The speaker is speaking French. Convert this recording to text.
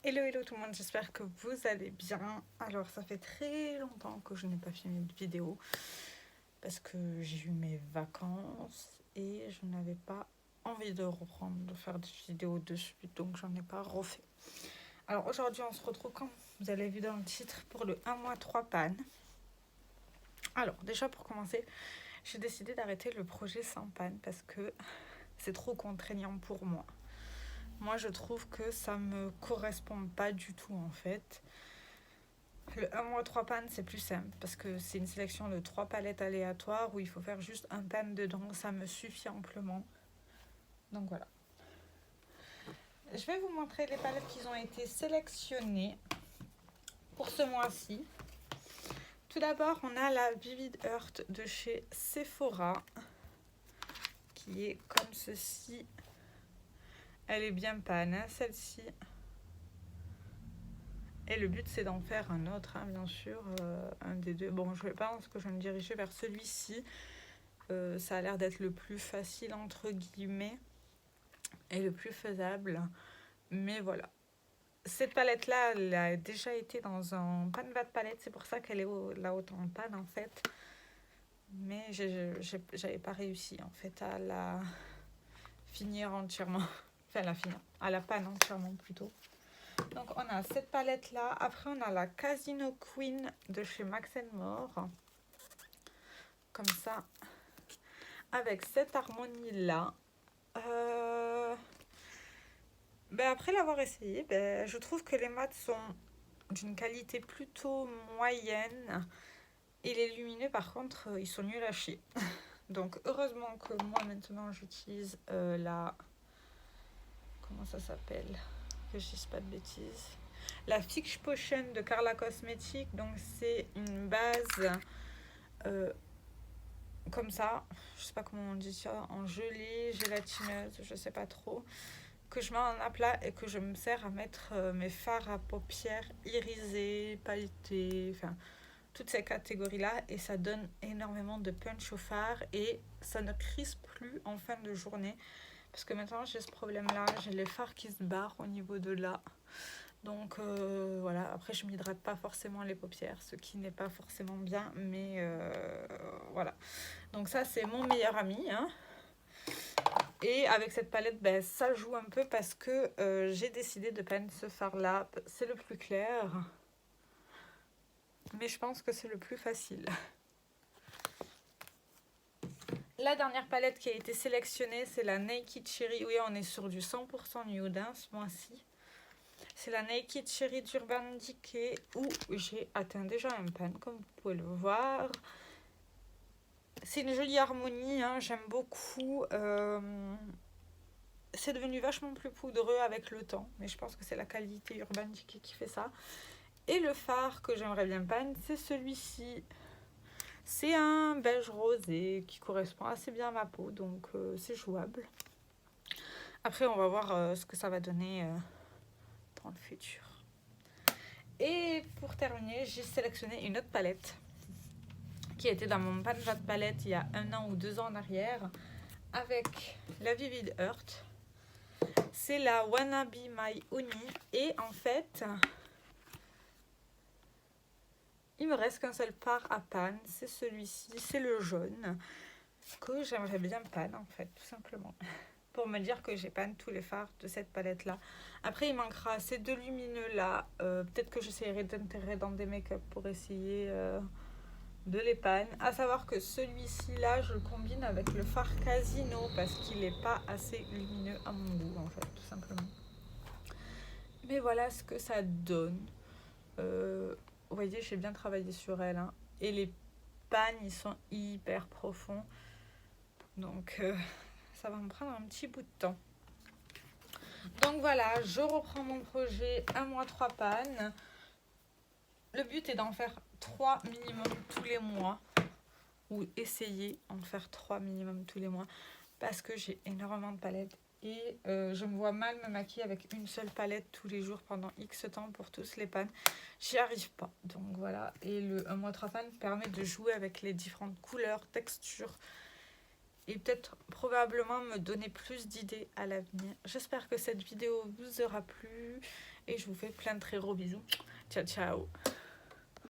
Hello hello tout le monde, j'espère que vous allez bien. Alors ça fait très longtemps que je n'ai pas filmé de vidéo parce que j'ai eu mes vacances et je n'avais pas envie de reprendre, de faire des vidéos de suite, donc j'en ai pas refait. Alors aujourd'hui on se retrouve, comme vous avez vu dans le titre, pour le 1 mois 3 pannes. Alors déjà pour commencer, j'ai décidé d'arrêter le projet sans panne parce que c'est trop contraignant pour moi. Moi, je trouve que ça me correspond pas du tout en fait. Le 1 mois 3 pannes, c'est plus simple parce que c'est une sélection de 3 palettes aléatoires où il faut faire juste un pan dedans. Ça me suffit amplement. Donc voilà. Je vais vous montrer les palettes qui ont été sélectionnées pour ce mois-ci. Tout d'abord, on a la Vivid Earth de chez Sephora qui est comme ceci. Elle est bien panne, hein, celle-ci. Et le but, c'est d'en faire un autre, hein, bien sûr, un des deux. Bon, je pense que je vais me diriger vers celui-ci. Ça a l'air d'être le plus facile, entre guillemets, et le plus faisable. Mais voilà. Cette palette-là, elle a déjà été dans un Panvat palette. C'est pour ça qu'elle est là autant en panne, en fait. Mais j'avais pas réussi, en fait, à la finir entièrement. Enfin, la finir. À la panne entièrement, plutôt. Donc on a cette palette là, après on a la Casino Queen de chez Max More, comme ça, avec cette harmonie là. Après l'avoir essayé, je trouve que les mats sont d'une qualité plutôt moyenne et les lumineux par contre ils sont nuls à chier. Donc heureusement que moi maintenant j'utilise la... Comment ça s'appelle? Que je dise pas de bêtises. La Fix Potion de Carla Cosmetics. Donc c'est une base comme ça. Je sais pas comment on dit ça. En gelée, gélatineuse, je sais pas trop. Que je mets en aplat et que je me sers à mettre mes fards à paupières irisés, pailletés, enfin toutes ces catégories-là. Et ça donne énormément de punch au fard et ça ne crispe plus en fin de journée. Parce que maintenant j'ai ce problème-là, j'ai les fards qui se barrent au niveau de là. Donc voilà, après je m'hydrate pas forcément les paupières, ce qui n'est pas forcément bien, mais voilà. Donc ça c'est mon meilleur ami, hein. Et avec cette palette, ça joue un peu parce que j'ai décidé de peindre ce fard-là. C'est le plus clair, mais je pense que c'est le plus facile. La dernière palette qui a été sélectionnée, c'est la Naked Cherry. Oui, on est sur du 100% nude hein, ce mois-ci. C'est la Naked Cherry d'Urban Decay où j'ai atteint déjà un pan, comme vous pouvez le voir. C'est une jolie harmonie, hein, j'aime beaucoup. C'est devenu vachement plus poudreux avec le temps, mais je pense que c'est la qualité Urban Decay qui fait ça. Et le fard que j'aimerais bien peindre, c'est celui-ci. C'est un beige rosé qui correspond assez bien à ma peau, donc c'est jouable. Après, on va voir ce que ça va donner dans le futur. Et pour terminer, j'ai sélectionné une autre palette qui était dans mon Panvat palette il y a 1 an ou 2 ans en arrière avec la Vivid Earth. C'est la Wanna Be My Honey et en fait, il me reste qu'un seul fard à panne, c'est celui-ci, c'est le jaune que j'aimerais bien panne en fait, tout simplement. Pour me dire que j'ai panne tous les fards de cette palette là. Après il manquera ces deux lumineux là, peut-être que j'essaierai d'intégrer dans des make-up pour essayer de les pannes. À savoir que celui-ci là je le combine avec le fard Casino parce qu'il n'est pas assez lumineux à mon goût en fait, tout simplement. Mais voilà ce que ça donne. Vous voyez, j'ai bien travaillé sur elle hein. Et les pannes ils sont hyper profonds, donc ça va me prendre un petit bout de temps. Donc voilà, je reprends mon projet 1 mois 3 pannes. Le but est d'en faire 3 minimum tous les mois, ou essayer d'en faire 3 minimum tous les mois, parce que j'ai énormément de palettes et je me vois mal me maquiller avec une seule palette tous les jours pendant X temps pour tous les pannes. J'y arrive pas, donc voilà. Et le 1 mois 3 pannes permet de jouer avec les différentes couleurs, textures et peut-être probablement me donner plus d'idées à l'avenir. J'espère que cette vidéo vous aura plu. Et je vous fais plein de très gros bisous. Ciao, ciao.